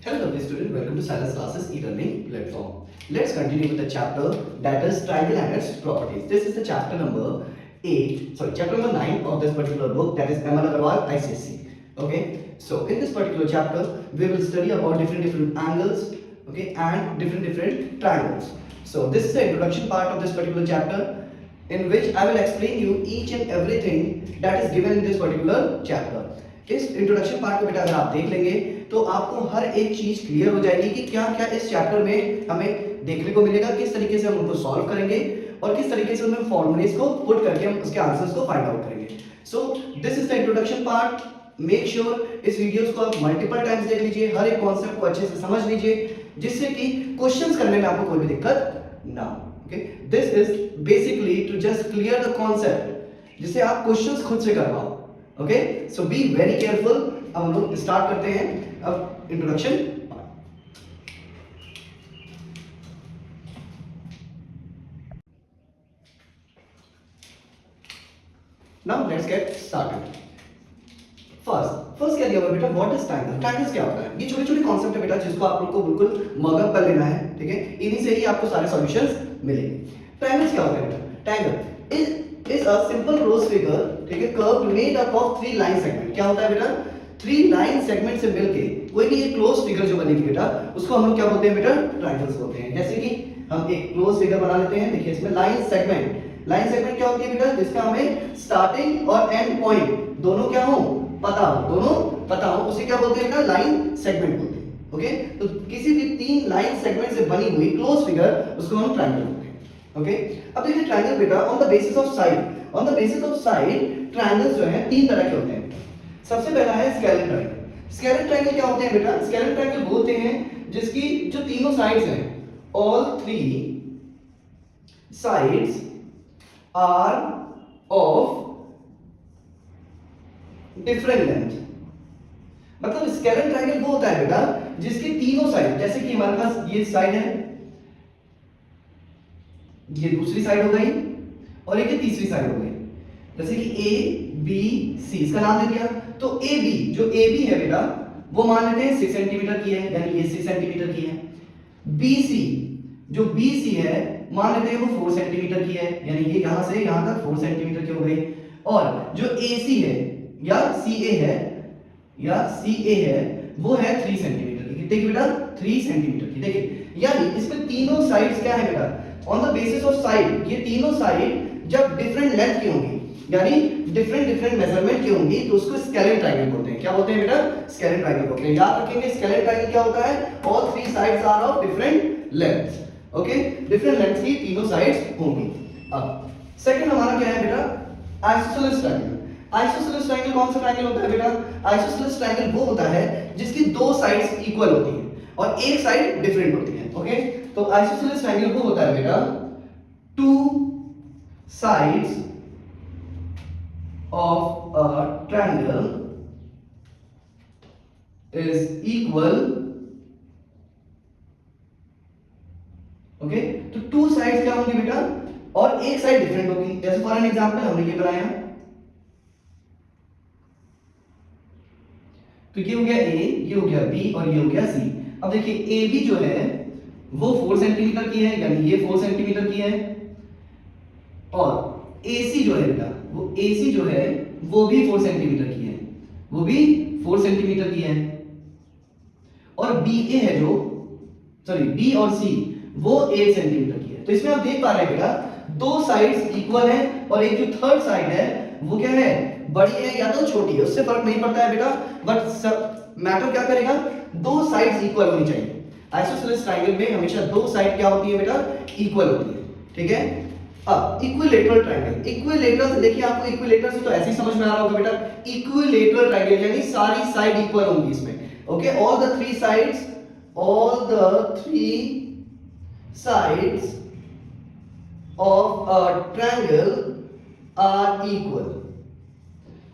Hello lovely student, welcome to Silas Classes e-learning platform. Let's continue with the chapter that is triangle and its properties. This is the chapter number 9 of this particular book, that is Amal Agarwal ICSE. Okay, so in this particular chapter we will study about different angles, okay, and different triangles. So this is the introduction part of this particular chapter, in which I will explain you each and everything that is given in this particular chapter. इस introduction part को बेटा अगर आप देख लेंगे तो आपको हर एक चीज क्लियर हो जाएगी कि क्या क्या इस चैप्टर में हमें देखने को मिलेगा, किस तरीके से हम उनको सॉल्व करेंगे और किस तरीके से उनमें फॉर्मूलेस को पुट करके हम उसके आंसर्स को फाइंड आउट करेंगे. So this is the introduction part. Make sure इस वीडियोस को आप मल्टीपल टाइम्स देख लीजिए, हर एक कॉन्सेप्ट को अच्छे से समझ लीजिए, जिससे कि क्वेश्चंस करने में आपको कोई भी दिक्कत ना हो. Okay, this is basically to just clear the concept, जिससे आप क्वेश्चंस खुद से कर पाओ. Okay, so be very careful. अब हम लोग स्टार्ट करते हैं अब introduction. Now let's get started. First क्या दिया हुआ बेटा, व्हाट इज ट्रायंगल. ट्रायंगल्स क्या होता है? ये छोटे छोटे कॉन्सेप्ट है बेटा, जिसको आप लोग को बिल्कुल मगअप कर लेना है. ठीक है, इन्हीं से ही आपको सारे सॉल्यूशंस मिलेंगे. ट्रायंगल्स क्या होता है बेटा? Triangle is a simple rose figure, ठीक है, curved made up of 3 line segment. क्या होता है बेटा? 3 लाइन सेगमेंट से मिलके कोई भी एक क्लोज फिगर जो बनेगी बेटा, उसको हम लोग क्या बोलते हैं बेटा? ट्रायंगल्स बोलते हैं. जैसे कि हम एक क्लोज फिगर बना लेते हैं. देखिए इसमें लाइन सेगमेंट क्या होती है बेटा? जिसका हमें स्टार्टिंग और एंड पॉइंट दोनों क्या हो पता हो, उसे क्या बोलते हैं बेटा? लाइन सेगमेंट बोलते हैं. ओके, तो किसी भी 3 लाइन सेगमेंट से बनी हुई क्लोज फिगर, उसको हम ट्रायंगल बोलते हैं. ओके, अब देखिए ट्रायंगल बेटा on the basis of side triangles जो है 3 तरह के होते हैं. सबसे पहला है स्केलेन ट्रायंगल. स्केलेन ट्रायंगल क्या होते हैं बेटा? स्केलेन ट्रायंगल बोलते हैं जिसकी जो तीनों साइड्स हैं, all 3 sides are of different length. मतलब स्केलेन ट्रायंगल वो होता है बेटा जिसकी तीनों साइड, जैसे कि हमारे पास ये साइड है, ये दूसरी साइड हो गई और एक तीसरी साइड हो गई. जैसे कि ए बी सी, इसका नाम दे दिया. तो ए बी, जो ए बी है बेटा वो मान लेते हैं 6 सेंटीमीटर की है, यानी ये 6 सेंटीमीटर की है. बी सी, जो बी सी है मान लेते हैं वो 4 सेंटीमीटर की है, यानी ये यहां से यहां तक 4 सेंटीमीटर की हो गई. और जो ए सी है या सी ए है वो है 3 सेंटीमीटर की. कितने की बेटा? 3 सेंटीमीटर की. देखिए यानी इसमें तीनों साइड्स क्या है बेटा? On the basis of side, ये तीनों साइड जब डिफरेंट लेंथ की होंगी, यानी डिफरेंट मेजरमेंट की होंगी, तो उसको स्केलेन ट्रायंगल बोलते हैं. क्या बोलते हैं बेटा? स्केलेन ट्रायंगल बोलते हैं. याद रखेंगे स्केलेन ट्रायंगल क्या होता है? All 3 sides are of different lengths. Okay, different lengths की तीनों साइड्स होंगी. अब सेकंड हमारा क्या है बेटा? Isosceles triangle. आइसोसेलेस ट्रायंगल कौन सा ट्रायंगल होता है बेटा? आइसोसेलेस ट्रायंगल वो होता है जिसकी 2 साइड्स इक्वल होती हैं और एक साइड डिफरेंट होती है. ओके, तो आइसोसेलेस ट्रायंगल वो होता है बेटा 2 sides of a triangle is equal. Okay, तो 2 साइड्स क्या होंगी बेटा और एक साइड डिफरेंट होगी. जैसे फॉर एन एग्जांपल हमने ये बनाया, तो ये हो गया ए, ये हो गया बी और ये हो गया सी. अब देखिए ए बी जो है वो 4 सेंटीमीटर की है, यानी ये 4 सेंटीमीटर की है. और AC जो है बेटा, वो AC जो है वो भी 4 सेंटीमीटर की है, वो भी 4 सेंटीमीटर की है. और BA है जो, सॉरी B और C वो 8 सेंटीमीटर की है. तो इसमें आप देख पा रहे हैं बेटा 2 साइड्स इक्वल है और एक जो थर्ड साइड है वो क्या है? बड़ी है या तो छोटी है, उससे फर्क नहीं पड़ता है बेटा, बट मैटर क्या करेगा? 2 साइड्स इक्वल होनी चाहिए. आइसोसेलेस ट्रायंगल में हमेशा 2 साइड क्या होती है बेटा? इक्वल होती है. ठीक है. अब इक्विलेटरल ट्रायंगल. इक्विलेटरल से देखिए, आपको इक्विलेटरल से तो ऐसे ही समझ में आ रहा होगा बेटा, इक्विलेटरल ट्रायंगल यानी सारी साइड इक्वल होंगी इसमें. Okay, all the 3 sides of a triangle are equal.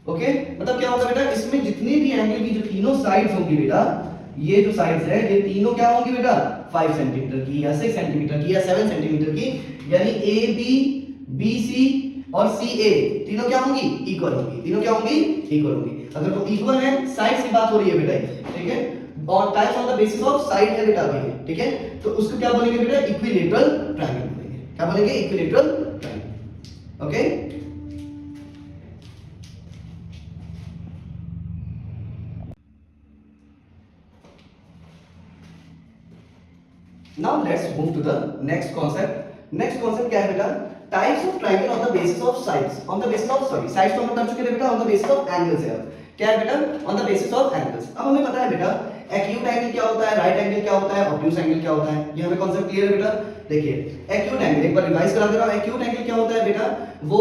Okay, मतलब क्या होगा बेटा? इसमें जितने भी एंगल की जो तीनों साइड्स होंगी बेटा, ये जो साइड्स है ये तीनों क्या होंगी बेटा? 5 सेंटीमीटर की या 6 सेंटीमीटर की या 7 सेंटीमीटर की, यानी ए बी, बी सी और सी ए तीनों क्या होंगी? इक्वल होंगी. तीनों क्या होंगी? इक्वल होंगी. अगर वो इक्वल है, साइड्स की बात हो रही है बेटा, ठीक है. और types on the basis of side है बेटा अभी, ठीक है, तो उसको क्या बोलेंगे बेटा, इक्विलेटरल ट्रायंगल बोलेंगे। क्या बोलेंगे, equilateral triangle. Okay, now let's move to the next concept. Next concept क्या है बेटा, types of triangle on the basis of sides, on the basis of, sorry sides तो हम कर चुके थे बेटा, on the basis of angles है। क्या है बेटा, on the basis of angles. अब हमें पता है बेटा एक्यूट एंगल क्या होता है, राइट एंगल क्या होता है, ऑब्ट्यूज एंगल क्या होता है, ये हमें कॉन्सेप्ट क्लियर है बेटा। देखिए एक्यूट एंगल एक बार रिवाइज करा दे रहा हूं। एक्यूट एंगल क्या होता है बेटा, वो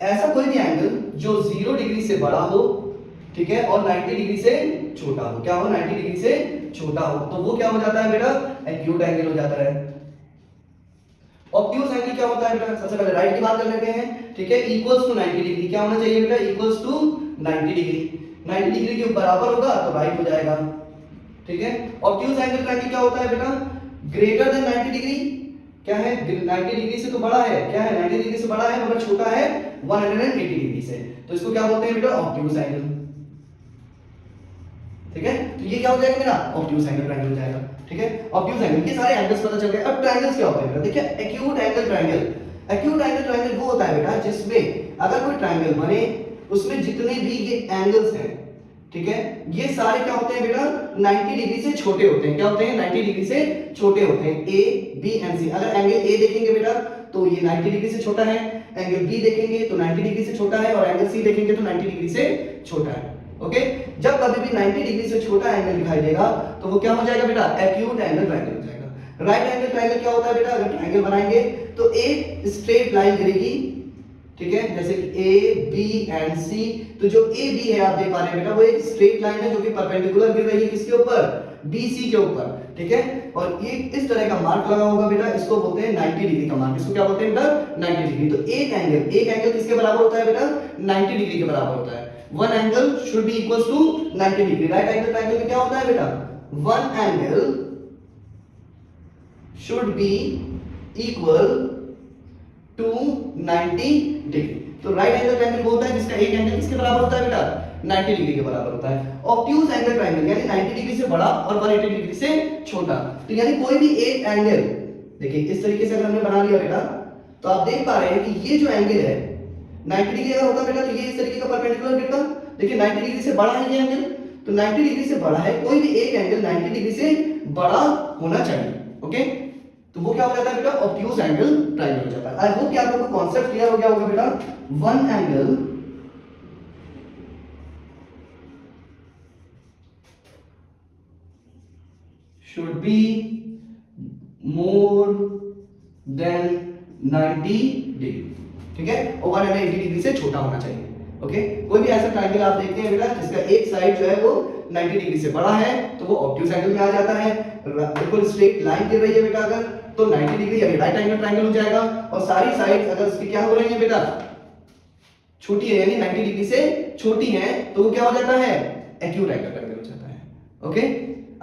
ऐसा कोई भी एंगल जो 0 डिग्री से बड़ा हो, ठीक है, और 90 डिग्री से छोटा हो। क्या हो, 90 डिग्री से छोटा हो, तो वो क्या हो जाता है बेटा, एक्यूट एंगल हो जाता है। ऑब्ट्यूज एंगल क्या होता है बेटा, सबसे पहले राइट की बात कर लेते हैं, ठीक है, इक्वल्स टू 90 डिग्री। क्या होना चाहिए बेटा, इक्वल्स टू 90 डिग्री। 90 डिग्री के बराबर होगा तो राइट हो जाएगा, ठीक है। ऑब्ट्यूज एंगल का क्या होता है बेटा, ग्रेटर देन 90 डिग्री। क्या है, 90 डिग्री से तो बड़ा है, क्या है, 90 डिग्री से बड़ा है मगर छोटा है 180 डिग्री से, तो इसको क्या बोलते हैं बेटा, ऑब्ट्यूज एंगल, ठीक है। तो ये क्या हो जाएगा मेरा, ऑब्ट्यूज एंगल ट्रायंगल हो जाएगा, ठीक है। ऑब्ट्यूज एंगल के सारे एंगल्स पता चल गए। अब ट्रायंगल्स क्या होते हैं, देखिए acute angle triangle. Acute angle triangle वो होता है बेटा जिसमें अगर कोई ट्रायंगल बने उसमें जितने भी ये एंगल्स हैं, ठीक है, ये सारे क्या होते हैं बेटा, 90 डिग्री से छोटे होते हैं। क्या होते हैं, 90 डिग्री से छोटे होते हैं। ए बी एंड सी, अगर एंगल ए देखेंगे बेटा तो ये 90 डिग्री से छोटा है, एंगल बी देखेंगे तो 90 डिग्री से छोटा है, और एंगल सी देखेंगे तो 90 डिग्री से छोटा है। ओके, जब कभी भी 90 डिग्री से छोटा एंगल दिखाई देगा तो वो क्या हो जाएगा बेटा, एक्यूट एंगल ट्रायंगल हो जाएगा। राइट एंगल ट्रायंगल क्या होता है बेटा, अगर ट्रायंगल बनाएंगे तो एक स्ट्रेट लाइन गिरेगी, ठीक है, जैसे कि ए बी एंड सी, तो जो ए बी है आप देख पा रहे हैं बेटा वो एक स्ट्रेट लाइन है जो कि परपेंडिकुलर गिर रही है किसके ऊपर, बी सी के ऊपर, ठीक है। और ये इस तरह का मार्क लगा होगा बेटा, इसको बोलते हैं 90 डिग्री का मार्क। इसको क्या बोलते हैं बेटा, 90 डिग्री। तो एक एंगल किसके बराबर होता है बेटा, 90 डिग्री के बराबर होता है। One angle should be equals to 90 degree. Right angle triangle में क्या होता है बेटा, one angle should be equal to 90 degree. तो राइट एंगल ट्रायंगल बोलता है जिसका एक एंगल किसके बराबर होता है बेटा, 90 डिग्री के बराबर होता है। ऑब्ट्यूज एंगल ट्रायंगल यानी 90 डिग्री से बड़ा और 180 डिग्री से छोटा। तो यानी कोई भी एक एंगल, देखिए इस तरीके से अगर हमने बना लिया बेटा, तो आप देख पा रहे हैं कि ये जो एंगल है 90 डिग्री अगर होता बेटा तो ये इस तरीके का परपेंडिकुलर गिरता। देखिए 90 डिग्री से बड़ा है ये एंगल, तो 90 डिग्री से बड़ा है, कोई भी एक एंगल 90 डिग्री से बड़ा होना चाहिए। ओके, तो वो क्या हो जाता है बेटा, ऑब्ट्यूज एंगल ट्रायंगल हो जाता है। आई होप कि आप लोगों को कॉन्सेप्ट क्लियर हो गया होगा बेटा। One angle should be more than 90 degree, ठीक है, और 180 डिग्री से छोटा होना चाहिए। ओके, कोई भी ऐसा ट्रायंगल आप देखते हैं बेटा जिसका एक साइड जो है वो 90 डिग्री से बड़ा है तो वो ऑब्ट्यूज एंगल में आ जाता है। बिल्कुल स्ट्रेट लाइन गिर रही है बेटा अगर, तो 90 डिग्री यानी राइट एंगल ट्रायंगल हो जाएगा। और सारी साइड्स अगर उसकी क्या हो रही है बेटा, छोटी है यानी 90 डिग्री से छोटी है, तो वो क्या हो जाता है, एक्यूट एंगल ट्रायंगल हो जाता है। ओके,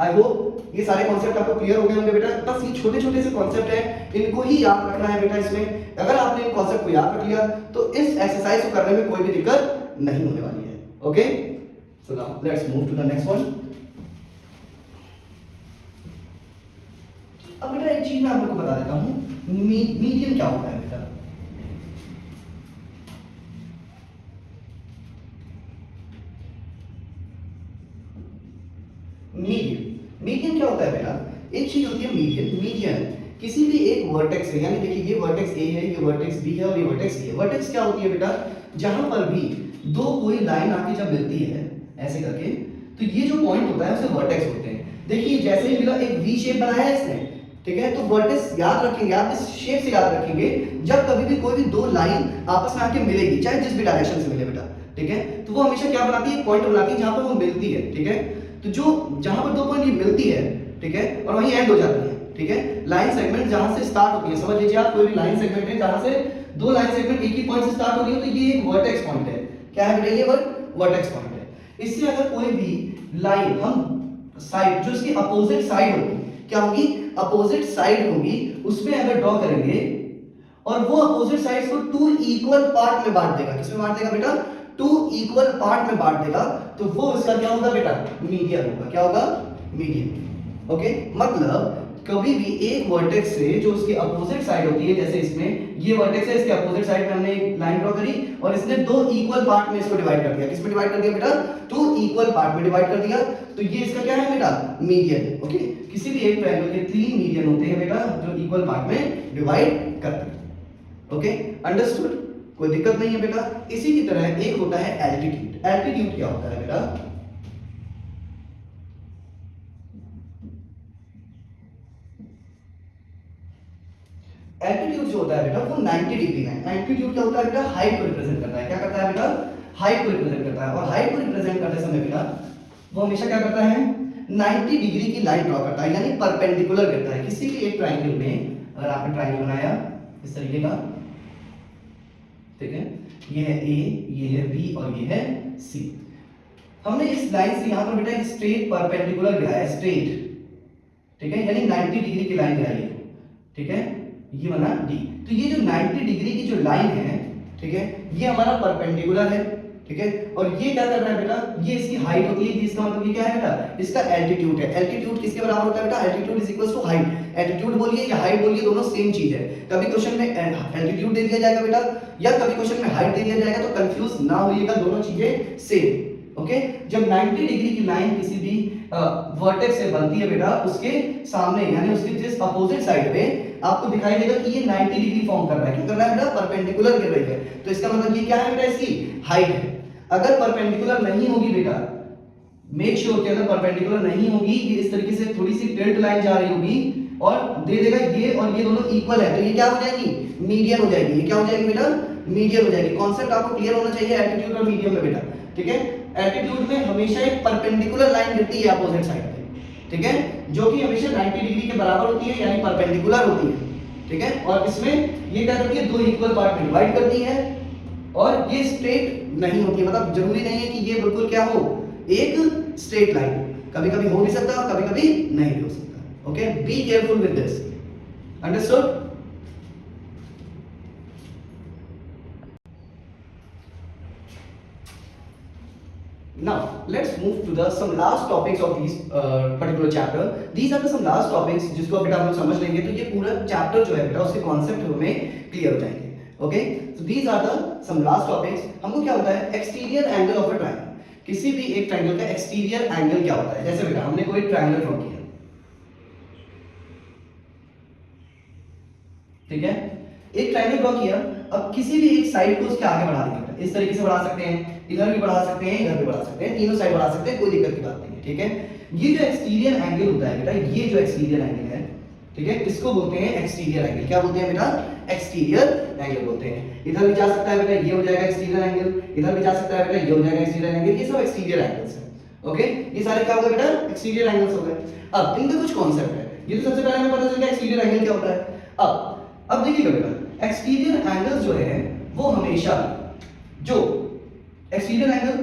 आई होप ये सारे कॉन्सेप्ट आपको क्लियर हो गए होंगे बेटा। बस ये छोटे छोटे से कॉन्सेप्ट है, इनको ही याद रखना है बेटा। इसमें अगर आपने इन कॉन्सेप्ट को याद रख लिया तो इस एक्सरसाइज को करने में कोई भी दिक्कत नहीं होने वाली है। Okay, so now let's move to the next one. अब बेटा एक चीज मैं आप लोगों को बता देता हूं, मीडियन क्या होता है बेटा। मीडियन क्या होता है बेटा, एक चीज होती है मीडियन। मीडियन किसी भी एक वर्टेक्स है, यानी देखिए ये वर्टेक्स ए है, ये वर्टेक्स बी है और ये वर्टेक्स सी है। वर्टेक्स क्या होती है बेटा, जहां पर भी दो कोई लाइन आके जब मिलती है ऐसे करके, तो ये जो पॉइंट होता है उसे वर्टेक्स होते हैं। देखिए जैसे ही मिला एक वी शेप बनाया है इसने, ठीक है, तो वर्टेक्स याद रखेंगे आप, इस शेप से याद रखेंगे जब कभी भी कोई भी दो लाइन आपस में आके मिलेगी, चाहे जिस भी डायरेक्शन से मिले बेटा, ठीक है, तो वो हमेशा क्या बनाती है, पॉइंट बनाती है जहां पर वो मिलती है, ठीक है। तो जो जहां पर दो पॉइंट मिलती है, ठीक है, और वहीं एंड हो जाती है, ठीक है, लाइन सेगमेंट जहां से स्टार्ट होती है, समझ लीजिए आप कोई भी लाइन सेगमेंट है जहां से दो लाइन सेगमेंट एक ही पॉइंट से स्टार्ट हो रही है, तो ये एक वर्टेक्स पॉइंट है। क्या है बेटा, ये वर्टेक्स पॉइंट है। इससे अगर कोई भी लाइन हम साइड जो इसकी अपोजिट साइड होगी, क्या होगी, अपोजिट साइड होगी, उसमें अगर ड्रॉ करेंगे और वो अपोजिट साइड्स को टू इक्वल पार्ट में बांट देगा, किसमें बांट देगा बेटा, टू इक्वल पार्ट में बांट देगा, तो वो इसका क्या होगा बेटा, मीडियन होगा। क्या होगा, मीडियन। ओके, मतलब कभी भी एक वर्टेक्स से जो उसके अपोजिट साइड होती है, जैसे इसमें ये वर्टेक्स है, इसके अपोजिट साइड में हमने एक लाइन ड्रॉ करी और इसने दो इक्वल पार्ट में इसको डिवाइड कर दिया। किसमें डिवाइड कर दिया बेटा? टू इक्वल पार्ट में डिवाइड कर दिया। तो ये इसका क्या है बेटा? मीडियन। ओके, किसी भी एक ट्रायंगल के 3 मीडियन होते हैं बेटा जो इक्वल पार्ट में डिवाइड करते हैं। Okay, understood? कोई दिक्कत नहीं है बेटा। इसी की तरह एक होता है एल्टीट्यूड। एल्टीट्यूड क्या होता है बेटा? एल्टीट्यूड जो होता है बेटा वो 90 डिग्री है। एल्टीट्यूड क्या होता है बेटा? हाइट को रिप्रेजेंट करता है। क्या करता है बेटा? हाइट को रिप्रेजेंट करता है। और हाइट को रिप्रेजेंट करते समय बेटा वो हमेशा क्या करता है? 90 डिग्री की लाइन ड्रॉ करता है, यानी परपेंडिकुलर करता है। किसी भी एक ट्रायंगल में अगर आपने ट्रायंगल बनाया इस तरीके का, ठीक है, ये है ए, ये है बी और ये है सी। हमने इस लाइन से यहां पर बेटा एक स्ट्रेट परपेंडिकुलर गिराया, स्ट्रेट, ठीक है, यानी 90 डिग्री की लाइन गिराई है, ठीक है, ये बना डी। तो ये जो 90 डिग्री की जो लाइन है, ठीक है, ये हमारा परपेंडिकुलर है, ठीक है, और ये क्या कर रहा है बेटा? ये इसकी हाइट होती है, इसका मतलब ये क्या है बेटा? इसका एल्टीट्यूड है। एल्टीट्यूड किसके बराबर होता है बेटा? Altitude is equal to height. Altitude बोलिए या हाइट बोलिए, दोनों सेम चीज है। कभी क्वेश्चन में एल्टीट्यूड दे दिया जाएगा बेटा या कभी क्वेश्चन में हाइट दे दिया जाएगा, तो कंफ्यूज ना होइएगा, दोनों चीजें सेम। ओके, जब 90 डिग्री की लाइन किसी भी वर्टेक्स से बनती है बेटा, उसके सामने यानी उसके जिस अपोजिट साइड पे आपको दिखाई देगा कि ये 90 डिग्री फॉर्म कर रहा है। क्या कर रहा है बेटा? परपेंडिकुलर गिर रही है। तो इसका मतलब ये क्या है बेटा? इसकी हाइट है। अगर परपेंडिकुलर नहीं होगी बेटा, मेक श्योर कि अगर परपेंडिकुलर नहीं होगी, ये इस तरीके से थोड़ी सी टिल्ट लाइन जा रही होगी और दे देगा ये और ये दोनों इक्वल है, तो ये क्या हो जाएगी? मीडियन हो जाएगी। ये क्या हो जाएगी बेटा? मीडियन हो जाएगी। कॉन्सेप्ट आपको क्लियर होना चाहिए एल्टीट्यूड और मीडियन में बेटा, ठीक है। एल्टीट्यूड में हमेशा एक परपेंडिकुलर लाइन गिरती है अपोजिट साइड पे, ठीक है, जो कि हमेशा 90 डिग्री के बराबर होती है, यानी परपेंडिकुलर होती है, ठीक है। और इसमें ये क्या करती है? दो इक्वल पार्ट में डिवाइड करती है और ये स्ट्रेट नहीं होती है, मतलब जरूरी नहीं है कि ये बिल्कुल क्या हो, एक स्ट्रेट लाइन। कभी कभी हो भी सकता है, कभी कभी नहीं भी हो सकता। Okay, be careful with this, understood? Now let's move to the some last topics of these particular chapter. These are the some last topics जिसको बेटा हम लोग समझ लेंगे तो ये पूरा चैप्टर जो है बेटा उसके कॉन्सेप्ट हमें क्लियर हो जाएंगे। Okay, so these are the some last topics. हमको क्या होता है? Exterior angle of a triangle. किसी भी एक ट्रायंगल का एक्सटीरियर एंगल क्या होता है? जैसे बेटा हमने कोई ट्रायंगल ड्रॉ किया, ठीक है, एक ट्रायंगल ड्रॉ किया। अब किसी भी एक साइड को उसके आगे बढ़ा देंगे, इस तरीके से बढ़ा सकते हैं, इधर भी बढ़ा सकते हैं, इधर भी बढ़ा सकते हैं, तीनों साइड बढ़ा सकते हैं, कोई दिक्कत की बात नहीं है, ठीक है। ये जो एक्सटीरियर एंगल होता है बेटा, ये जो एक्सटीरियर एंगल है, ठीक है, इसको बोलते हैं एक्सटीरियर एंगल। क्या बोलते हैं बेटा? एक्सटीरियर एंगल बोलते हैं। इधर भी जा सकता है बेटा, ये हो जाएगा एक्सटीरियर एंगल, इधर भी जा सकता है बेटा, ये हो जाएगा एक्सटीरियर एंगल। ये सब एक्सटीरियर एंगल्स हैं। ओके, ये सारे क्या हो गए बेटा? एक्सटीरियर एंगल्स हो गए। अब इनका कुछ कॉन्सेप्ट है, ये तो सबसे पहले हमें पता चल गया एक्सटीरियर एंगल क्या होता है। अब देखिएगा बेटा, एक्सटीरियर एंगल जो है वो हमेशा जो एक्सटीरियर एंगल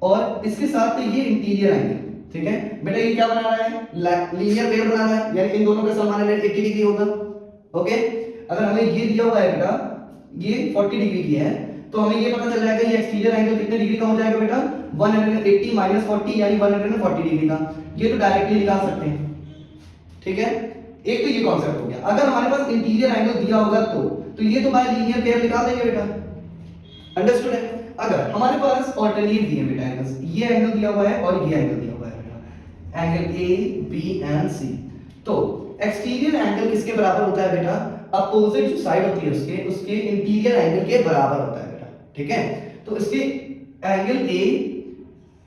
और इसके साथ ये इंटीरियर एंगल, ठीक है बेटा, ये क्या बना रहा है? लीनियर पेयर बना रहा है, यानी इन दोनों का समान एंगल 80 डिग्री होगा। ओके, अगर हमें ये दिया हुआ है बेटा, ये 40 डिग्री की है, तो हमें ये पता चल जाएगा ये एक्सटीरियर एंगल कितने डिग्री का हो जाएगा बेटा? 180 माइनस 40 यानी 140 डिग्री का। ये तो डायरेक्टली निकाल सकते हैं, ठीक है। एक तो ये कॉन्सेप्ट हो गया। अगर हमारे पास इंटीरियर एंगल दिया होगा तो ये तो बाय लीनियर पेयर निकाल देंगे बेटा, अंडरस्टूड है। अगर हमारे पास ऑल्टरनेट दिए बेटा एंगल्स, ये एंगल दिया हुआ है और ये एंगल दिया हुआ है बेटा, एंगल ए बी एंड सी, तो एक्सटीरियर एंगल किसके बराबर होता है बेटा? अपोजिट जो साइड होती है उसके इंटीरियर एंगल के बराबर होता है बेटा, ठीक है। तो इसके angle A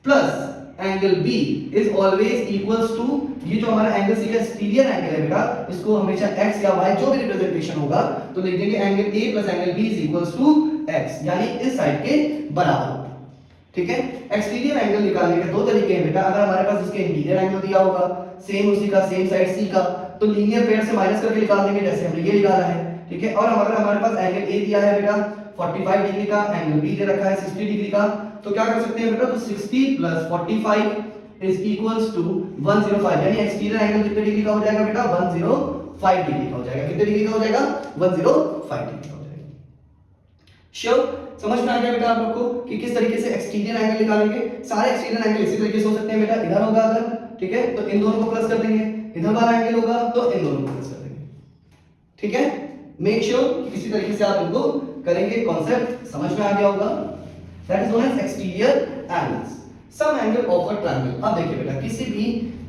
plus angle B is always equals to, ये जो हमारा एंगल सी का एक्सटीरियर एंगल है बेटा, इसको हमेशा x या y जो भी रिप्रेजेंटेशन होगा तो लिख देंगे angle a plus angle b is equals to x, यानी इस साइड के बराबर, ठीक है। एक्सटीरियर एंगल निकालने के दो तरीके हैं बेटा। अगर हमारे पास इसके इंटीरियर एंगल दिया होगा सेम उसी का, सेम साइड सी का, तो लीनियर पेयर से माइनस करके निकाल देंगे, जैसे हमने ये निकाला है, ठीक है। और अगर हमारे पास एंगल a दिया है बेटा 45 डिग्री का, एंगल b दे रखा है 60 डिग्री का, तो क्या कर सकते हैं बेटा? तो 60 प्लस 45 इज इक्वल्स टू 105, यानी एक्सटीरियर एंगल कितने डिग्री का हो जाएगा बेटा? 105 डिग्री का हो जाएगा। कितने डिग्री का हो जाएगा? 105 डिग्री का हो जाएगा। श्योर। समझ में आ गया बेटा आप लोग को कि किस तरीके से एक्सटीरियर एंगल निकालेंगे। सारे एक्सटीरियर एंगल इसी तरीके से हो सकते हैं बेटा, इधर होगा अगर, ठीक है, तो इन दोनों को प्लस कर देंगे, इधर वाला एंगल होगा तो इन दोनों को प्लस कर देंगे, ठीक है। मेक श्योर कि इसी तरीके से आप इनको करेंगे, कॉन्सेप्ट समझ में आ गया होगा। That is known as exterior angles. Sum angle of a triangle, अब देखिए बेटा किसी भी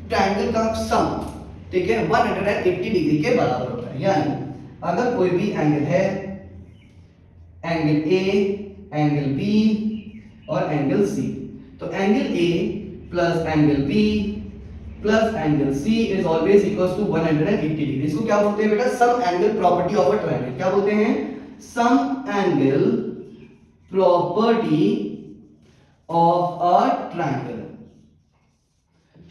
ट्रायंगल का सम, ठीक है, 180 डिग्री के बराबर होता है। यानी अगर कोई भी एंगल है, एंगल ए, एंगल बी और एंगल सी, तो angle A plus angle B plus angle C is always equals to 180 degree. इसको क्या बोलते हैं बेटा? Sum angle property of a triangle. क्या बोलते हैं? Sum angle property of a triangle.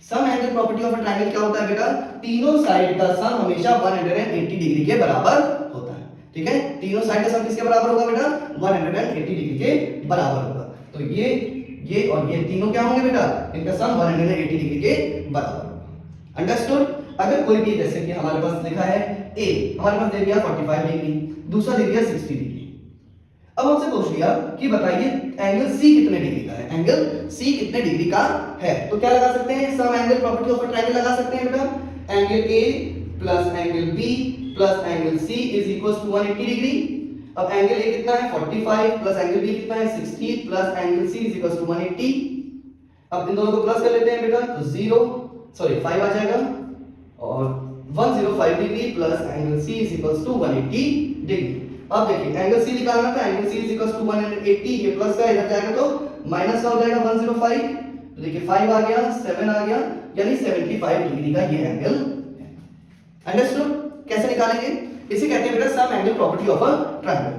Sum angle property of a triangle क्या होता है बेटा? तीनों साइड का सम हमेशा 180 डिग्री के बराबर होता है, ठीक है। तीनों साइड का सम किसके बराबर होगा बेटा? 180 डिग्री के बराबर होगा। तो ये और ये तीनों क्या होंगे बेटा? इनका सम 180 डिग्री के बराबर होगा। अंडरस्टूड? अगर कोई भी, जैसे कि हमारे पास लिखा है ए, हमारे पास दे दिया 45 डिग्री, दूसरा दे दिया 60 डिग्री। अब हमसे पूछ लिया कि बताइए एंगल सी कितने डिग्री का है, एंगल सी कितने डिग्री का है। तो क्या लगा सकते हैं? Sum angle property of a triangle लगा सकते हैं बेटा। Angle A plus angle B plus angle C is equals to 180 degree. अब एंगल ए कितना है? 45 प्लस एंगल बी कितना है? 60 plus angle C is equals to 180। अब इन दोनों को प्लस कर लेते हैं बेटा, तो 5 आ जाएगा और 105 degree plus angle C is equals to 180 degree. अब देखिए एंगल सी निकालना था, angle C is equals to 180, ये प्लस का इधर जाएगा तो माइनस का हो जाएगा 105। तो देखिए 5 आ गया, 7 आ गया, यानी 75 डिग्री का ये एंगल है। अंडरस्टूड? कैसे निकालेंगे? इसे कहते हैं बेटा sum angle property of a triangle.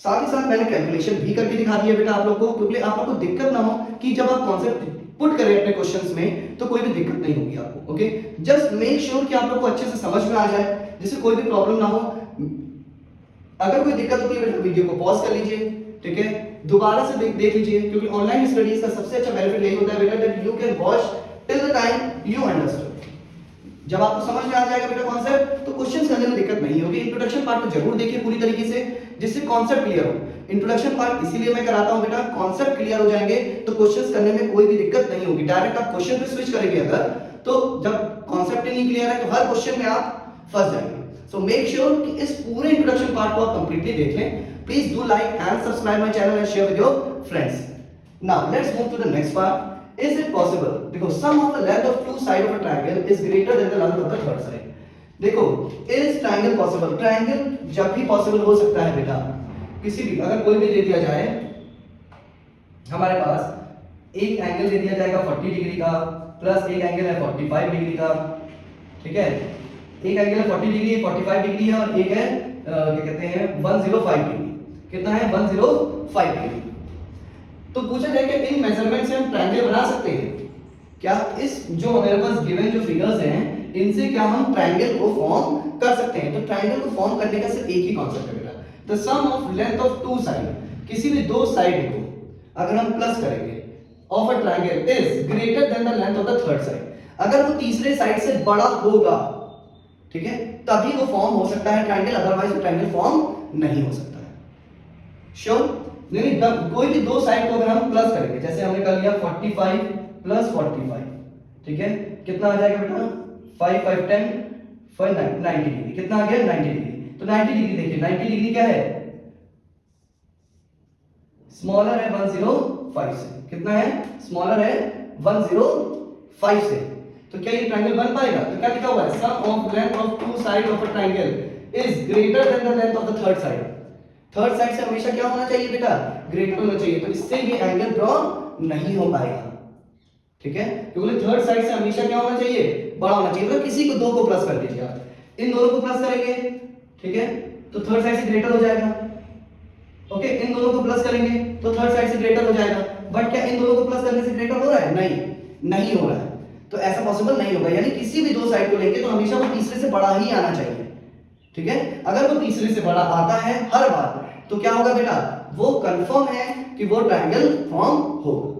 साथ ही साथ मैंने कैलकुलेशन भी करके दिखा दी है बेटा आप लोग को, क्योंकि आप लोग को दिक्कत ना हो कि जब आप कॉन्सेप्ट पुट करें अपने क्वेश्चंस में तो कोई भी दिक्कत नहीं होगी आपको। ओके, जस्ट मेक श्योर कि आप लोग को अच्छे से समझ में आ जाए, जिससे कोई भी प्रॉब्लम ना हो। अगर कोई दिक्कत होती है बेटा वीडियो को पॉज कर लीजिए, ठीक है, दोबारा से देख लीजिए, क्योंकि ऑनलाइन स्टडीज का सबसे अच्छा बेनिफिट यही होता है बेटा that you can watch till the time you understand. जब आपको समझ में आ जाएगा बेटा कॉन्सेप्ट, तो क्वेश्चंस करने में दिक्कत नहीं होगी। इंट्रोडक्शन पार्ट तो जरूर देखिए पूरी तरीके से, जिससे कॉन्सेप्ट क्लियर हो। इंट्रोडक्शन पार्ट इसीलिए मैं कराता हूं बेटा, कॉन्सेप्ट क्लियर हो जाएंगे तो क्वेश्चंस करने में कोई भी दिक्कत नहीं होगी। डायरेक्ट आप क्वेश्चन पे स्विच करेंगे अगर, तो जब कॉन्सेप्ट ही नहीं क्लियर है तो हर क्वेश्चन में आप फंस जाएंगे। सो मेक श्योर कि इस पूरे इंट्रोडक्शन पार्ट को आप कंप्लीटली देख लें। Please do like and subscribe my channel and share with your friends. Now let's move to the next part. Is it possible? देखो sum of the length of two sides of a triangle is greater than the length of the third side. देखो is triangle possible? Triangle जब भी possible हो सकता है बेटा, किसी भी, अगर कोई भी दे दिया जाए, हमारे पास एक एंगल दे दिया जाएगा 40 डिग्री का प्लस एक एंगल है 45 डिग्री का, ठीक है, एक एंगल है 40 डिग्री 45 डिग्री है और एक है क्या कहते हैं 105 डिग्री। कितना है? 105 डिग्री। तो पूछा जाए कि इन मेजरमेंट से हम ट्रायंगल बना सकते हैं क्या? इस जो हमारे पास गिवन जो फिगर्स हैं इनसे क्या हम ट्रायंगल को फॉर्म कर सकते हैं? तो ट्रायंगल को फॉर्म करने का सिर्फ एक ही कॉन्सेप्ट है बेटा, the sum of length of two side. किसी भी दो साइड को अगर हम प्लस करेंगे of a triangle is greater than the length of the third side. अगर वो तीसरे साइड से बड़ा होगा, ठीक है, तभी वो फॉर्म हो सकता है ट्रायंगल, अदरवाइज वो ट्रायंगल फॉर्म नहीं हो सकता है। श्योर? नहीं, कोई भी दो साइड को अगर हम प्लस करेंगे, जैसे हमने कर लिया 45 प्लस 45, ठीक है, कितना आ जाएगा बेटा? 5 5 10 5 90 डिग्री। कितना आ गया? 90 डिग्री। तो 90 डिग्री देखिए, 90 डिग्री क्या है? स्मॉलर है 105 से। कितना है? स्मॉलर है 105 से। तो क्या ये ट्रायंगल बन पाएगा? तो क्या लिखा हुआ है? Sum of length of two side of a triangle is greater than the length of the third side. Third side से हमेशा क्या होना चाहिए बेटा? ग्रेटर होना चाहिए। तो इससे भी एंगल ड्रॉ नहीं हो पाएगा, ठीक है, क्योंकि थर्ड साइड से हमेशा क्या होना चाहिए? बड़ा होना चाहिए। मतलब किसी को दो को प्लस कर दीजिए आप, इन दोनों को प्लस करेंगे, ठीक है, तो थर्ड साइड से ग्रेटर हो जाएगा। ओके, इन दोनों को प्लस करेंगे तो थर्ड साइड से ग्रेटर हो जाएगा। बट क्या इन दोनों को प्लस करने से ग्रेटर हो रहा है? नहीं हो रहा है। तो ऐसा पॉसिबल नहीं होगा। यानी किसी भी दो साइड को लेंगे तो हमेशा वो तीसरे से बड़ा ही आना चाहिए, ठीक है। अगर वो तीसरे से बड़ा आता है हर बार, तो क्या होगा बेटा? वो कंफर्म है कि वो ट्रायंगल फॉर्म होगा।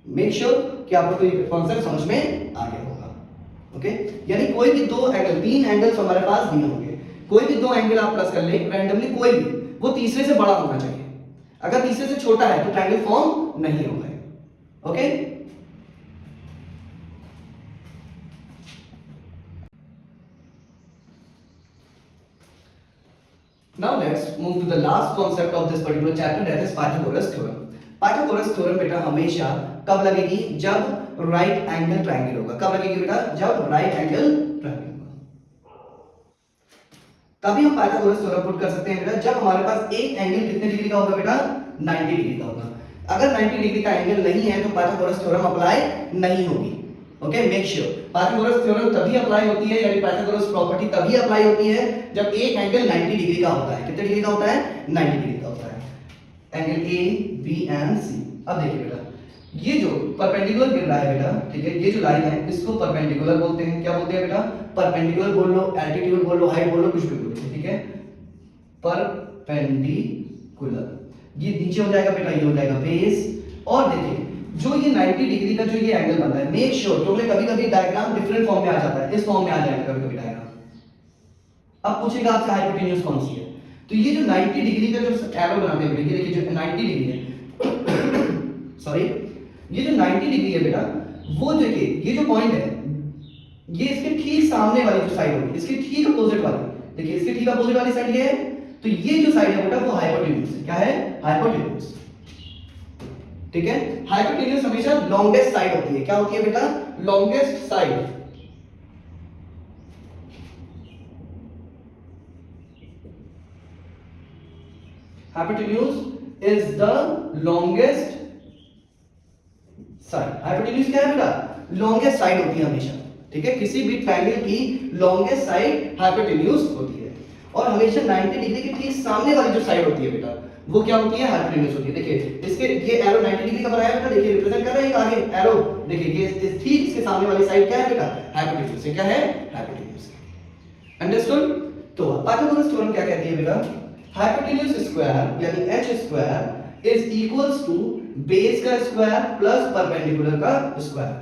मेक श्योर कि आपको ये कॉन्सेप्ट समझ में आ गया होगा। ओके, यानी कोई भी दो एंगल, तीन एंगल्स हमारे पास दिए होंगे, कोई भी दो एंगल आप प्लस कर ले रैंडमली, कोई भी, वो तीसरे से बड़ा होना चाहिए। अगर तीसरे से छोटा है तो ट्रायंगल फॉर्म नहीं होगा। Okay, now let's move to the last concept of this particular chapter, that is Pythagoras theorem. Pythagoras theorem बेटा हमेशा कब लगेगी? जब राइट एंगल ट्रायंगल होगा। कब लगेगी बेटा? जब राइट एंगल ट्रायंगल होगा, तभी हम पाइथागोरस थ्योरम पुट कर सकते हैं बेटा, जब हमारे पास एक एंगल कितने डिग्री का होगा बेटा? 90 डिग्री का होगा। अगर 90 डिग्री का एंगल नहीं है तो पाइथागोरस थ्योरम अप्लाई नहीं होगी। Okay, make sure Pythagoras theorem तभी अप्लाई होती है, यानी पाइथागोरस प्रॉपर्टी तभी अप्लाई होती है जब एक एंगल 90 डिग्री का होता है। कितने डिग्री का होता है? 90 डिग्री का होता है। एंगल ए, बी एंड सी। अब देखिए बेटा, ये जो परपेंडिकुलर गिर रहा है बेटा, ठीक है, ये जो लाइन है इसको परपेंडिकुलर बोलते हैं। क्या बोलते हैं बेटा? परपेंडिकुलर बोल लो, एल्टीट्यूड बोल लो, हाइट बोल लो, कुछ भी बोल लो, ठीक है, परपेंडिकुलर। ये नीचे हो जाएगा बेटा, ये हो जाएगा बेस। और देखिए जो ये 90 डिग्री का जो ये एंगल बन रहा है, मेक श्योर तो कभी कभी डायग्राम डिफरेंट फॉर्म में आ जाता है, इस फॉर्म में आ जाएगा कभी कभी डायग्राम। अब पूछेगा आपसे हाइपोटेन्यूज कौन सी है, तो ये जो 90 डिग्री का जो एरो बनाते हैं बेटा, ये देखिए जो 90 डिग्री है सॉरी, ये जो 90 डिग्री है बेटा, वो देखिए ये जो पॉइंट है ये इसके ठीक सामने वाली जो साइड होगी, इसके ठीक अपोजिट वाली, देखिए इसके ठीक अपोजिट वाली साइड ये है, तो ये जो साइड है बेटा वो हाइपोटेन्यूज है। क्या है? हाइपोटेन्यूज। ठीक है, हाइपोटेन्यूज हमेशा लॉन्गेस्ट साइड होती है। क्या होती है बेटा? Longest side. Hypotenuse is the longest side. Hypotenuse क्या है बेटा? लॉन्गेस्ट साइड होती है हमेशा। ठीक है, किसी भी ट्रायंगल की लॉन्गेस्ट साइड हाइपोटेन्यूज होती है, और हमेशा 90 डिग्री के ठीक सामने वाली जो साइड होती है बेटा वो क्या होती है? हाइपोटेन्यूज होती है। देखिए इसके ये एरो 90 डिग्री का बनाया बेटा, देखिए रिप्रेजेंट कर रहा है आगे एरो, देखिए ये ठीक इसके सामने वाली साइड क्या है बेटा? हाइपोटेन्यूज है। क्या है? हाइपोटेन्यूज। अंडरस्टूड? तो पाइथागोरस थ्योरम क्या कहती है बेटा? हाइपोटेन्यूज स्क्वायर यानी h square is equals to base का स्क्वायर प्लस परपेंडिकुलर का स्क्वायर।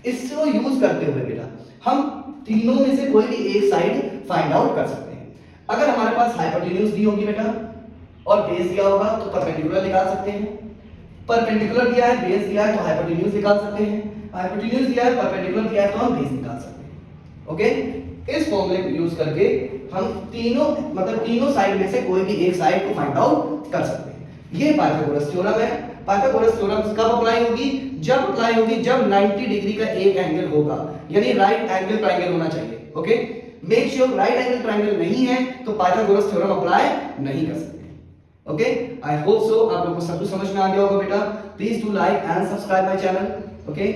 इसको यूज करते हुए बेटा हम तीनों में से कोई भी एक साइड फाइंड आउट कर सकते हैं। अगर हमारे पास हाइपोटेन्यूज दी होगी बेटा और बेस दिया होगा तो परपेंडिकुलर निकाल सकते हैं, परपेंडिकुलर दिया है, बेस दिया है तो हाइपोटेन्यूज निकाल सकते हैं, हाइपोटेन्यूज दिया है, परपेंडिकुलर दिया है तो हम बेस निकाल सकते हैं। ओके, इस फॉर्मूले को यूज करके हम तीनों मतलब तीनों साइड में से कोई भी एक साइड को फाइंड आउट कर सकते हैं। ये पाइथागोरस थ्योरम है। पाइथागोरस थ्योरम कब अप्लाई होगी? जब अप्लाई होगी जब 90 डिग्री का एक एंगल होगा, यानी राइट एंगल ट्रायंगल होना चाहिए। Okay, make sure right angle triangle नहीं है तो पाइथागोरस थ्योरम अप्लाई नहीं कर सकते। ओके, आई होप सो आप लोगों को सब कुछ समझ में आ गया होगा बेटा। Please do like and subscribe my channel. Okay,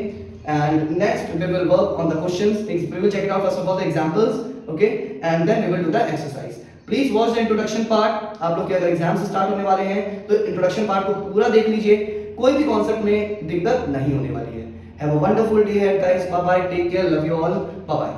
and next we will work on the questions. We will check it out first of all the examples, okay, and then we will do the exercise. Please watch the introduction part. आप लोग के अगर exam start होने वाले हैं तो introduction part को पूरा देख लीजिए, कोई भी कॉन्सेप्ट में दिक्कत नहीं होने वाली है। Have a wonderful day ahead guys. Bye bye, take care, love you all, bye bye.